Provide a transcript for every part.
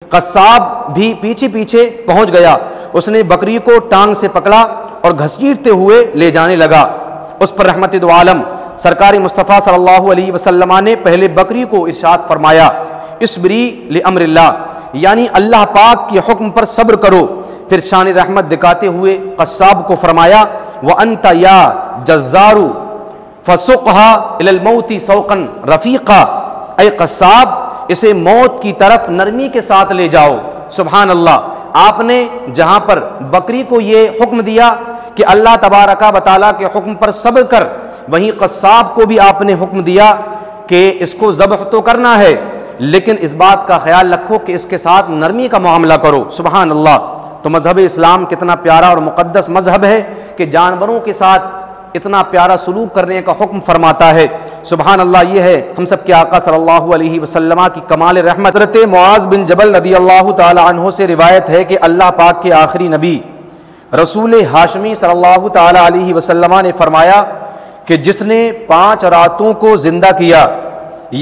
قصاب بھی پیچھے پیچھے پہنچ گیا، اس نے بکری کو ٹانگ سے پکڑا اور گھسیٹتے ہوئے لے جانے لگا۔ اس پر رحمت دو عالم سرکار مصطفیٰ صلی اللہ علیہ وسلم نے پہلے بکری کو ارشاد فرمایا اصبری لامر اللہ، یعنی اللہ پاک کے حکم پر صبر کرو۔ پھر شان رحمت دکھاتے ہوئے قصاب کو فرمایا وانت یا جزار فسقها الى الموت سوقا رفیقا، اے قصاب اسے موت کی طرف نرمی کے ساتھ لے جاؤ۔ سبحان اللہ، آپ نے جہاں پر بکری کو یہ حکم دیا کہ اللہ تبارک و تعالیٰ کے حکم پر صبر کر، وہیں قصاب کو بھی آپ نے حکم دیا کہ اس کو ذبح تو کرنا ہے لیکن اس بات کا خیال رکھو کہ اس کے ساتھ نرمی کا معاملہ کرو۔ سبحان اللہ، تو مذہب اسلام کتنا پیارا اور مقدس مذہب ہے کہ جانوروں کے ساتھ اتنا پیارا سلوک کرنے کا حکم فرماتا ہے۔ سبحان اللہ، یہ ہے ہم سب کے آقا صلی اللہ علیہ وسلم کی کمال رحمت۔ حضرت معاذ بن جبل رضی اللہ تعالی عنہ سے روایت ہے کہ اللہ پاک کے آخری نبی رسول ہاشمی صلی اللہ تعالی علیہ وسلم نے فرمایا کہ جس نے 5 راتوں کو زندہ کیا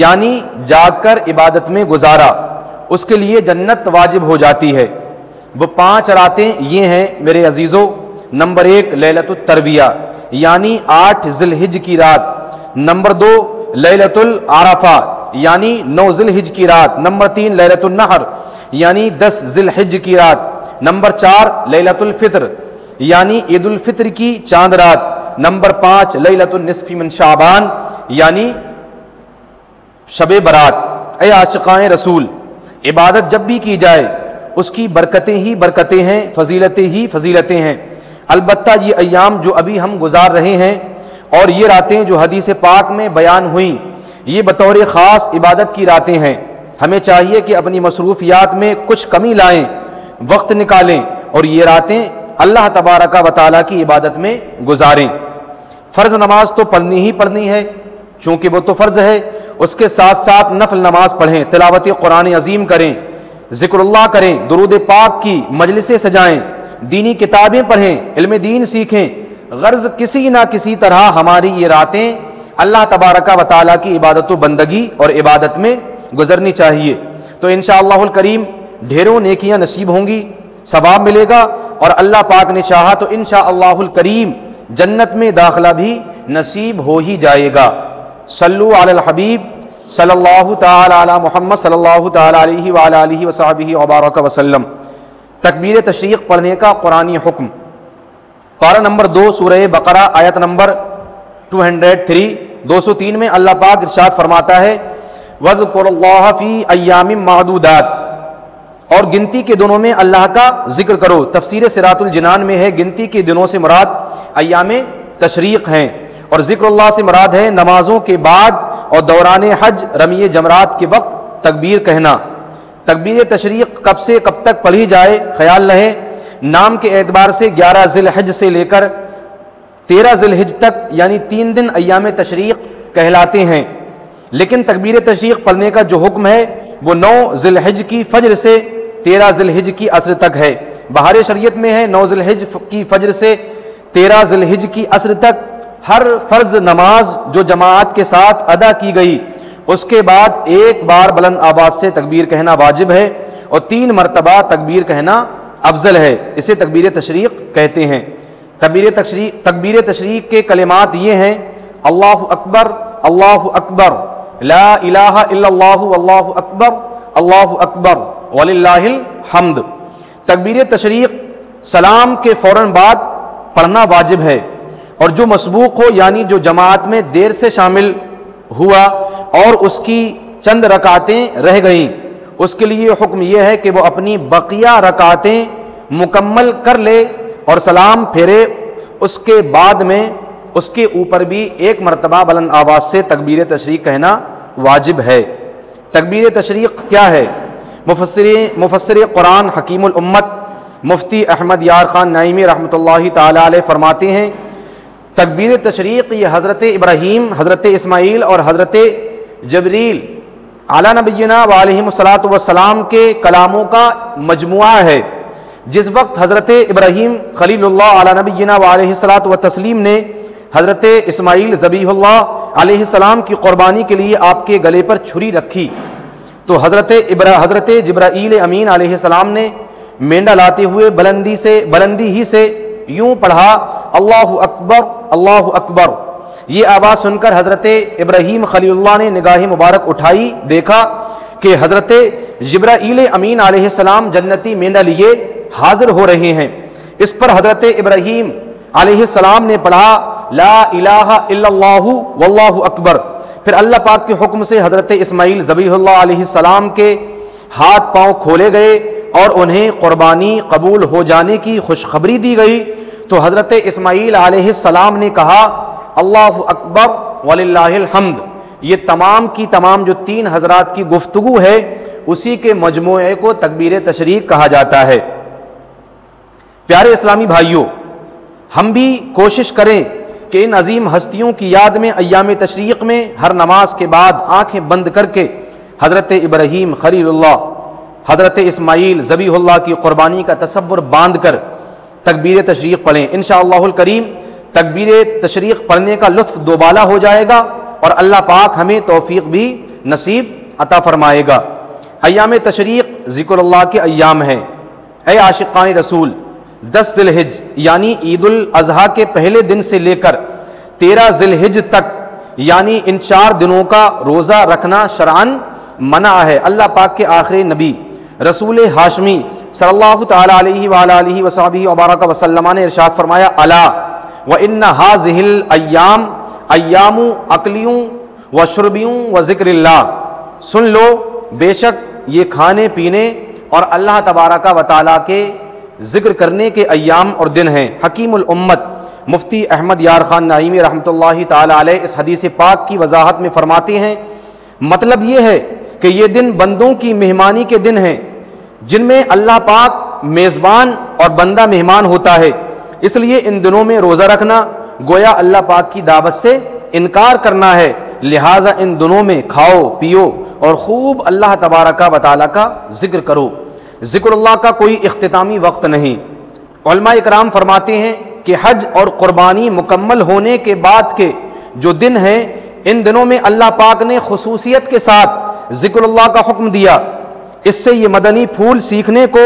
یعنی جاگ کر عبادت میں گزارا، اس کے لیے جنت واجب ہو جاتی ہے۔ وہ 5 راتیں یہ ہیں میرے عزیزو، نمبر 1 لیلۃ الترویہ یعنی 8 ذی الحجہ کی رات، نمبر 2 لیلۃ العرفہ یعنی 9 ذی الحجہ کی رات، نمبر 3 لیلۃ النحر یعنی 10 ذی الحجہ کی رات، نمبر 4 لیلۃ الفطر یعنی عید الفطر کی چاند رات، نمبر 5 لیلۃ النصف من شعبان یعنی شب برات۔ اے عاشقان رسول، عبادت جب بھی کی جائے اس کی برکتیں ہی برکتیں ہیں، فضیلتیں ہی فضیلتیں ہیں۔ البتہ یہ ایام جو ابھی ہم گزار رہے ہیں اور یہ راتیں جو حدیث پاک میں بیان ہوئیں، یہ بطور خاص عبادت کی راتیں ہیں۔ ہمیں چاہیے کہ اپنی مصروفیات میں کچھ کمی لائیں، وقت نکالیں اور یہ راتیں اللہ تبارک و تعالیٰ کی عبادت میں گزاریں۔ فرض نماز تو پڑھنی ہی پڑھنی ہے چونکہ وہ تو فرض ہے، اس کے ساتھ ساتھ نفل نماز پڑھیں، تلاوت قرآن عظیم کریں، ذکر اللہ کریں، درود پاک کی مجلسیں سجائیں، دینی کتابیں پڑھیں، علم دین سیکھیں۔ غرض کسی نہ کسی طرح ہماری یہ راتیں اللہ تبارک و تعالیٰ کی عبادت و بندگی اور عبادت میں گزرنی چاہیے۔ تو انشاءاللہ الکریم ڈھیروں نیکیاں نصیب ہوں گی، ثواب ملے گا، اور اللہ پاک نے چاہا تو انشاءاللہ الکریم جنت میں داخلہ بھی نصیب ہو ہی جائے گا۔ صلو علی الحبیب صلی اللہ تعالی علی محمد صلی اللہ تعالی علیہ وعلی آلہ وصحبہ وبارک وسلم۔ تکبیر تشریق پڑھنے کا قرآنی حکم، پارہ نمبر 2 سورہ بقرہ آیت نمبر 203 میں اللہ پاک ارشاد فرماتا ہے وَاذْكُرُوا اللَّهَ فِي أَيَّامٍ مَّعْدُودَاتٍ، اور گنتی کے دنوں میں اللہ کا ذکر کرو۔ تفسیر صراط الجنان میں ہے گنتی کے دنوں سے مراد ایام تشریق ہیں، اور ذکر اللہ سے مراد ہے نمازوں کے بعد اور دوران حج رمی جمرات کے وقت تکبیر کہنا۔ تکبیر تشریق کب سے کب تک پڑھی جائے خیال رہے، نام کے اعتبار سے 11 ذی الحجہ سے لے کر 13 ذی الحجہ تک یعنی 3 دن ایام تشریق کہلاتے ہیں، لیکن تکبیر تشریق پڑھنے کا جو حکم ہے وہ 9 ذی الحجہ کی فجر سے 13 ذی الحجہ کی عصر تک ہے۔ بہار شریعت میں ہے 9 ذی الحجہ کی فجر سے 13 ذی الحجہ کی عصر تک ہر فرض نماز جو جماعت کے ساتھ ادا کی گئی اس کے بعد ایک بار بلند آواز سے تکبیر کہنا واجب ہے، اور 3 مرتبہ تکبیر کہنا افضل ہے، اسے تکبیر تشریق کہتے ہیں۔ تکبیر تشریق کے کلمات یہ ہیں اللہ اکبر لا الہ الا اللہ واللہ اکبر وللہ الحمد۔ تکبیر تشریق سلام کے فوراً بعد پڑھنا واجب ہے، اور جو مسبوق ہو یعنی جو جماعت میں دیر سے شامل ہوا اور اس کی چند رکعتیں رہ گئیں، اس کے لیے حکم یہ ہے کہ وہ اپنی بقیہ رکعتیں مکمل کر لے اور سلام پھیرے، اس کے بعد میں اس کے اوپر بھی 1 مرتبہ بلند آواز سے تکبیر تشریق کہنا واجب ہے۔ تکبیر تشریق کیا ہے؟ مفسر قرآن حکیم الامت مفتی احمد یار خان نعیمی رحمۃ اللہ تعالی علیہ فرماتے ہیں تکبیر تشریق یہ حضرت ابراہیم، حضرت اسماعیل اور حضرت جبریل علی نبینا وعلیہم الصلاۃ والسلام کے کلاموں کا مجموعہ ہے۔ جس وقت حضرت ابراہیم خلیل اللہ علی نبینا وعلیہ الصلاۃ والتسلیم نے حضرت اسماعیل ذبیح اللہ علیہ السلام کی قربانی کے لیے آپ کے گلے پر چھری رکھی تو حضرت جبرائیل امین علیہ السلام نے مینڈا لاتے ہوئے بلندی ہی سے یوں پڑھا اللہ اکبر اللہ اکبر۔ یہ آواز سن کر حضرت ابراہیم خلیل اللہ نے نگاہ مبارک اٹھائی، دیکھا کہ حضرت جبرائیل امین علیہ السلام جنتی مینڈا لیے حاضر ہو رہے ہیں۔ اس پر حضرت ابراہیم علیہ السلام نے پڑھا لا الہ الا اللہ واللہ اکبر۔ پھر اللہ پاک کے حکم سے حضرت اسماعیل ذبیح اللہ علیہ السلام کے ہاتھ پاؤں کھولے گئے اور انہیں قربانی قبول ہو جانے کی خوشخبری دی گئی۔ تو حضرت اسماعیل علیہ السلام نے کہا اللہ اکبر وللہ الحمد۔ یہ تمام کی تمام جو 3 حضرات کی گفتگو ہے اسی کے مجموعے کو تکبیر تشریق کہا جاتا ہے۔ پیارے اسلامی بھائیوں، ہم بھی کوشش کریں کہ ان عظیم ہستیوں کی یاد میں ایام تشریق میں ہر نماز کے بعد آنکھیں بند کر کے حضرت ابراہیم خلیل اللہ، حضرت اسماعیل ذبیح اللہ کی قربانی کا تصور باندھ کر تکبیر تشریق پڑھیں۔ انشاءاللہ الکریم تکبیر تشریق پڑھنے کا لطف دوبالا ہو جائے گا اور اللہ پاک ہمیں توفیق بھی نصیب عطا فرمائے گا۔ ایام تشریق ذکر اللہ کے ایام ہیں۔ اے عاشقان رسول، 10 ذی الحج یعنی عید الاضحیٰ کے پہلے دن سے لے کر 13 ذی الحج تک یعنی ان 4 دنوں کا روزہ رکھنا شرعاً منع ہے۔ اللہ پاک کے آخری نبی رسول ہاشمی صلی اللہ تعالیٰ علیہ وآلہ وصحبہ وبارک وسلم نے ارشاد فرمایا الا وان هذه الايام ایام اکلیوں و شربیوں و ذکر اللہ، سن لو بے شک یہ کھانے پینے اور اللہ تبارک و تعالیٰ کے ذکر کرنے کے ایام اور دن ہیں۔ حکیم الامت مفتی احمد یار خان نعیمی رحمۃ اللہ تعالیٰ علیہ اس حدیث پاک کی وضاحت میں فرماتے ہیں مطلب یہ ہے کہ یہ دن بندوں کی مہمانی کے دن ہیں جن میں اللہ پاک میزبان اور بندہ مہمان ہوتا ہے، اس لیے ان دنوں میں روزہ رکھنا گویا اللہ پاک کی دعوت سے انکار کرنا ہے، لہٰذا ان دنوں میں کھاؤ پیو اور خوب اللہ تبارک و تعالیٰ کا ذکر کرو۔ ذکر اللہ کا کوئی اختتامی وقت نہیں۔ علماء اکرام فرماتے ہیں کہ حج اور قربانی مکمل ہونے کے بعد کے جو دن ہیں ان دنوں میں اللہ پاک نے خصوصیت کے ساتھ ذکر اللہ کا حکم دیا۔ اس سے یہ مدنی پھول سیکھنے کو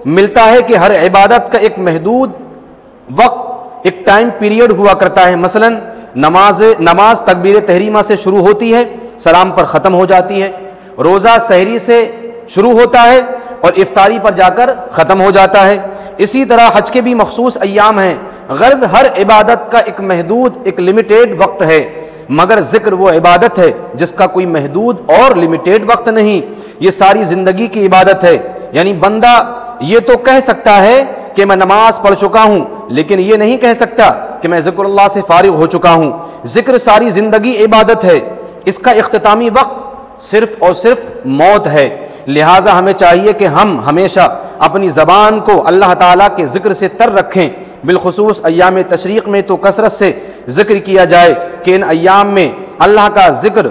ملتا ہے کہ ہر عبادت کا ایک محدود وقت، ایک ٹائم پیریڈ ہوا کرتا ہے۔ مثلا نماز تکبیر تحریمہ سے شروع ہوتی ہے، سلام پر ختم ہو جاتی ہے۔ روزہ سحری سے شروع ہوتا ہے اور افطاری پر جا کر ختم ہو جاتا ہے۔ اسی طرح حج کے بھی مخصوص ایام ہیں۔ غرض ہر عبادت کا ایک محدود، ایک لمیٹیڈ وقت ہے، مگر ذکر وہ عبادت ہے جس کا کوئی محدود اور لمیٹیڈ وقت نہیں، یہ ساری زندگی کی عبادت ہے۔ یعنی بندہ یہ تو کہہ سکتا ہے کہ میں نماز پڑھ چکا ہوں، لیکن یہ نہیں کہہ سکتا کہ میں ذکر اللہ سے فارغ ہو چکا ہوں۔ ذکر ساری زندگی عبادت ہے، اس کا اختتامی وقت صرف اور صرف موت ہے۔ لہٰذا ہمیں چاہیے کہ ہم ہمیشہ اپنی زبان کو اللہ تعالیٰ کے ذکر سے تر رکھیں، بالخصوص ایام تشریق میں تو کثرت سے ذکر کیا جائے کہ ان ایام میں اللہ کا ذکر،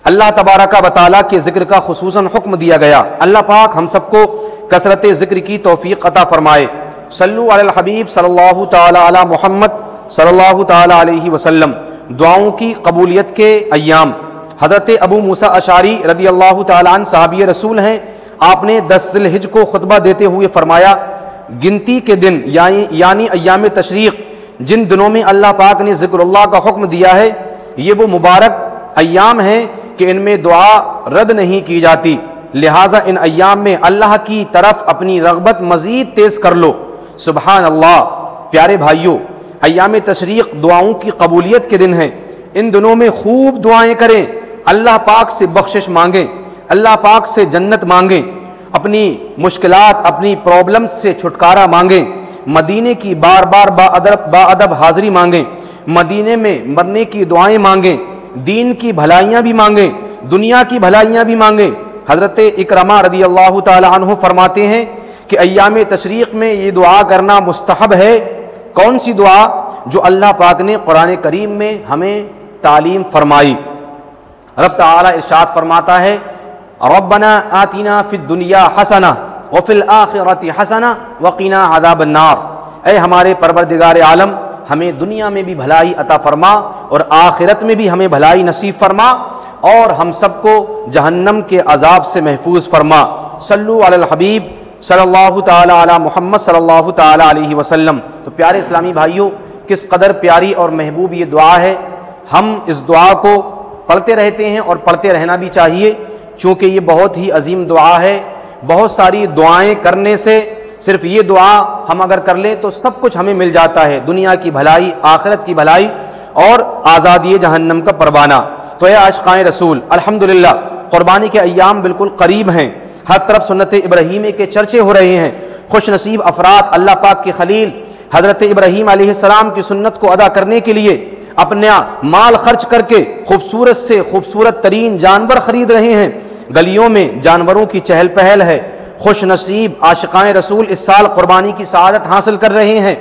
اللہ تبارک و تعالیٰ کے ذکر کا خصوصاً حکم دیا گیا۔ اللہ پاک ہم سب کو کثرت ذکر کی توفیق عطا فرمائے۔ صلو علی الحبیب صلی اللہ تعالی علی محمد صلی اللہ تعالی علیہ وسلم۔ دعاؤں کی قبولیت کے ایام۔ حضرت ابو موسیٰ اشعری رضی اللہ تعالیٰ عنہ صحابی رسول ہیں، آپ نے 10 ذی الحج کو خطبہ دیتے ہوئے فرمایا گنتی کے دن یعنی ایام تشریق جن دنوں میں اللہ پاک نے ذکر اللہ کا حکم دیا ہے یہ وہ مبارک ایام ہیں کہ ان میں دعا رد نہیں کی جاتی، لہٰذا ان ایام میں اللہ کی طرف اپنی رغبت مزید تیز کر لو۔ سبحان اللہ۔ پیارے بھائیوں، ایام تشریق دعاؤں کی قبولیت کے دن ہیں، ان دنوں میں خوب دعائیں کریں، اللہ پاک سے بخشش مانگیں، اللہ پاک سے جنت مانگیں، اپنی مشکلات اپنی پرابلمز سے چھٹکارا مانگیں، مدینے کی بار بار با ادب حاضری مانگیں، مدینے میں مرنے کی دعائیں مانگیں، دین کی بھلائیاں بھی مانگیں، دنیا کی بھلائیاں بھی مانگیں۔ حضرت اکرمہ رضی اللہ تعالی عنہ فرماتے ہیں کہ ایام تشریق میں یہ دعا کرنا مستحب ہے۔ کون سی دعا؟ جو اللہ پاک نے قرآن کریم میں ہمیں تعلیم فرمائی۔ رب تعالی ارشاد فرماتا ہے ربنا آتنا فی الدنیا حسنہ وفی الآخرۃ حسنہ وقنا عذاب النار۔ اے ہمارے پروردگار عالم، ہمیں دنیا میں بھی بھلائی عطا فرما اور آخرت میں بھی ہمیں بھلائی نصیب فرما اور ہم سب کو جہنم کے عذاب سے محفوظ فرما۔ صلو علی الحبیب صلی اللہ تعالی علی محمد صلی اللہ تعالی علیہ وسلم۔ تو پیارے اسلامی بھائیوں، کس قدر پیاری اور محبوب یہ دعا ہے، ہم اس دعا کو پڑھتے رہتے ہیں اور پڑھتے رہنا بھی چاہیے، چونکہ یہ بہت ہی عظیم دعا ہے۔ بہت ساری دعائیں کرنے سے صرف یہ دعا ہم اگر کر لیں تو سب کچھ ہمیں مل جاتا ہے، دنیا کی بھلائی، آخرت کی بھلائی اور آزادی جہنم کا پروانہ۔ تو اے عاشقائے رسول، الحمدللہ قربانی کے ایام بالکل قریب ہیں، ہر طرف سنت ابراہیمی کے چرچے ہو رہے ہیں۔ خوش نصیب افراد اللہ پاک کے خلیل حضرت ابراہیم علیہ السلام کی سنت کو ادا کرنے کے لیے اپنا مال خرچ کر کے خوبصورت سے خوبصورت ترین جانور خرید رہے ہیں، گلیوں میں جانوروں کی چہل پہل ہے۔ خوش نصیب عاشقائے رسول اس سال قربانی کی سعادت حاصل کر رہے ہیں۔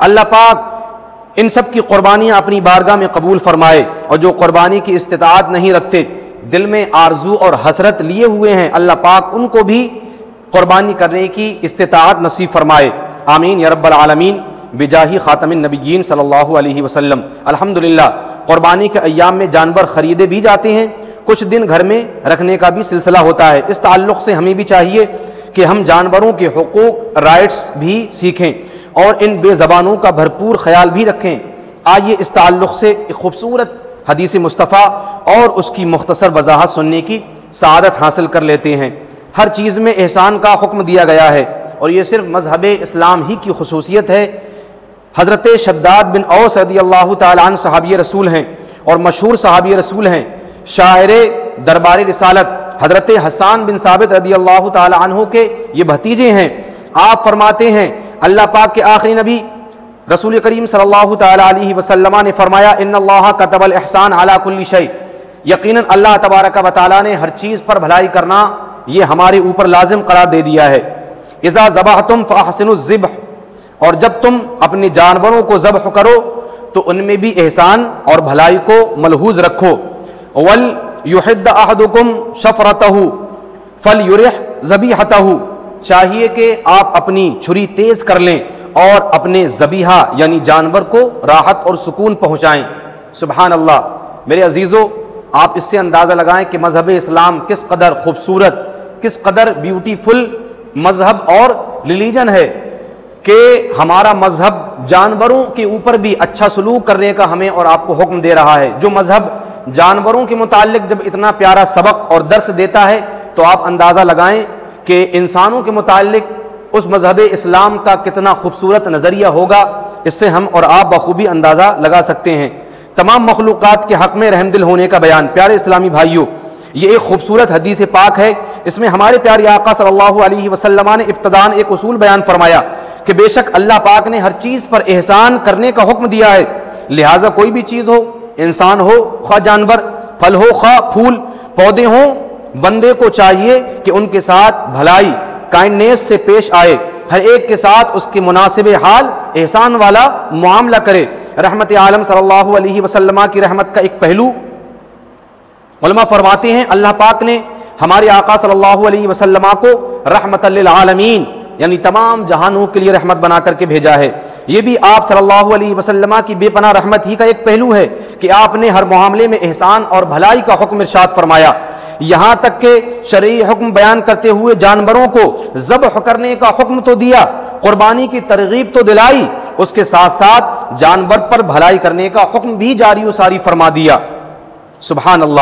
اللہ پاک ان سب کی قربانیاں اپنی بارگاہ میں قبول فرمائے، اور جو قربانی کی استطاعت نہیں رکھتے، دل میں آرزو اور حسرت لیے ہوئے ہیں، اللہ پاک ان کو بھی قربانی کرنے کی استطاعت نصیب فرمائے، آمین یا رب العالمین، بجاہ خاتم النبیین صلی اللہ علیہ وسلم۔ الحمدللہ قربانی کے ایام میں جانور خریدے بھی جاتے ہیں، کچھ دن گھر میں رکھنے کا بھی سلسلہ ہوتا ہے۔ اس تعلق سے ہمیں بھی چاہیے کہ ہم جانوروں کے حقوق، رائٹس بھی سیکھیں اور ان بے زبانوں کا بھرپور خیال بھی رکھیں۔ آئیے اس تعلق سے ایک خوبصورت حدیث مصطفیٰ اور اس کی مختصر وضاحت سننے کی سعادت حاصل کر لیتے ہیں۔ ہر چیز میں احسان کا حکم دیا گیا ہے، اور یہ صرف مذہب اسلام ہی کی خصوصیت ہے۔ حضرت شداد بن اوس رضی اللہ تعالیٰ عنہ صحابی رسول ہیں اور مشہور صحابی رسول ہیں۔ شاعر دربار رسالت حضرت حسان بن ثابت رضی اللہ تعالیٰ عنہ کے یہ بھتیجے ہیں۔ آپ فرماتے ہیں، اللہ پاک کے آخری نبی رسول کریم صلی اللہ تعالیٰ علیہ وسلم نے فرمایا، ان اللہ کتب الاحسان علی کل شیء، یقیناً اللہ تبارک و تعالیٰ نے ہر چیز پر بھلائی کرنا یہ ہمارے اوپر لازم قرار دے دیا ہے۔ اذا ذبحتم فاحسنوا الذبح، اور جب تم اپنے جانوروں کو ذبح کرو تو ان میں بھی احسان اور بھلائی کو ملحوظ رکھو۔ وَلْيُحِدَّ أَحَدُكُمْ شَفْرَتَهُ فَلْيُرِحْ ذَبِيحَتَهُ، چاہیے کہ آپ اپنی چھری تیز کر لیں اور اپنے ذبیحہ یعنی جانور کو راحت اور سکون پہنچائیں۔ سبحان اللہ۔ میرے عزیزو، آپ اس سے اندازہ لگائیں کہ مذہب اسلام کس قدر خوبصورت، کس قدر بیوٹیفل مذہب اور ریلیجن ہے، کہ ہمارا مذہب جانوروں کے اوپر بھی اچھا سلوک کرنے کا ہمیں اور آپ کو حکم دے رہا ہے۔ جو مذہب جانوروں کے متعلق جب اتنا پیارا سبق اور درس دیتا ہے تو آپ اندازہ لگائیں کہ انسانوں کے متعلق اس مذہب اسلام کا کتنا خوبصورت نظریہ ہوگا۔ اس سے ہم اور آپ بخوبی اندازہ لگا سکتے ہیں۔ تمام مخلوقات کے حق میں رحم دل ہونے کا بیان۔ پیارے اسلامی بھائیوں، یہ ایک خوبصورت حدیث پاک ہے، اس میں ہمارے پیارے آقا صلی اللہ علیہ وسلم نے ابتداءً ایک اصول بیان فرمایا کہ بے شک اللہ پاک نے ہر چیز پر احسان کرنے کا حکم دیا ہے، لہٰذا کوئی بھی چیز ہو، انسان ہو خواہ جانور، پھل ہو خواہ پھول، پودے ہوں، بندے کو چاہیے کہ ان کے ساتھ بھلائی، کائنڈنیس سے پیش آئے، ہر ایک کے ساتھ اس کے مناسب حال احسان والا معاملہ کرے۔ رحمت عالم صلی اللہ علیہ وسلم کی رحمت کا ایک پہلو علماء فرماتے ہیں، اللہ پاک نے ہمارے آقا صلی اللہ علیہ وسلم کو رحمت للعالمین یعنی تمام جہانوں کے لیے رحمت بنا کر کے بھیجا ہے۔ یہ بھی آپ صلی اللہ علیہ وسلم کی بے پناہ رحمت ہی کا ایک پہلو ہے کہ آپ نے ہر معاملے میں احسان اور بھلائی کا حکم ارشاد فرمایا، یہاں تک کہ شرعی حکم بیان کرتے ہوئے جانوروں کو ذبح کرنے کا حکم تو دیا، قربانی کی ترغیب تو دلائی، اس کے ساتھ ساتھ جانور پر بھلائی کرنے کا حکم بھی جاری و ساری فرما دیا۔ سبحان اللہ۔